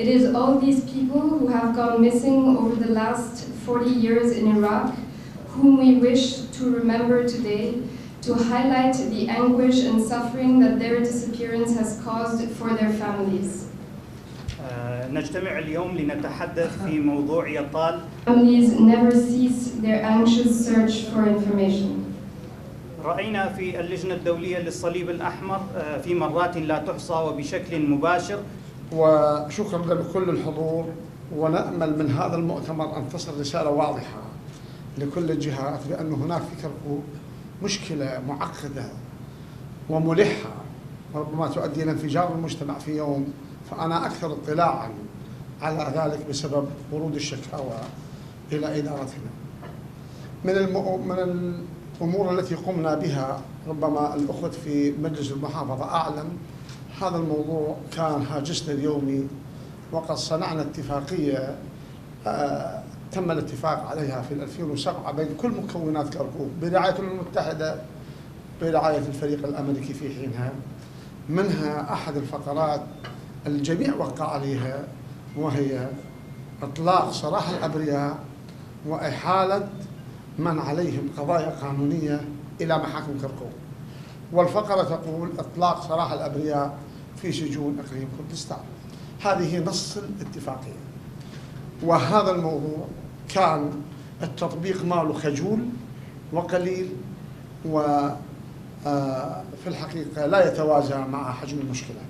It is all these people who have gone missing over the last 40 years in Iraq, whom we wish to remember today, to highlight the anguish and suffering that their disappearance has caused for their families. نجتمع اليوم لنتحدث في موضوع يطال. Families never cease their anxious search for information. رأينا في اللجنة الدولية للصليب الأحمر في مرات لا تحصى وبشكل مباشر. وشكرا لكل الحضور، ونأمل من هذا المؤتمر أن تصل رسالة واضحة لكل الجهات بأن هناك في كركوك مشكلة معقدة وملحة وربما تؤدي إلى انفجار المجتمع في يوم، فأنا أكثر اطلاعا على ذلك بسبب ورود الشكاوى إلى إدارتنا. من الأمور التي قمنا بها، ربما الأخوة في مجلس المحافظة أعلم، هذا الموضوع كان هاجسنا اليومي، وقد صنعنا اتفاقية تم الاتفاق عليها في 2007 بين كل مكونات كركوك برعاية الأمم المتحدة، برعاية الفريق الأمريكي في حينها. منها أحد الفقرات الجميع وقع عليها، وهي إطلاق سراح الأبرياء وإحالة من عليهم قضايا قانونية إلى محاكم كركوك. والفقرة تقول إطلاق سراح الأبرياء في سجون إقليم كردستان. هذه نص الاتفاقية، وهذا الموضوع كان التطبيق ماله خجول وقليل، وفي الحقيقة لا يتوازى مع حجم المشكلة.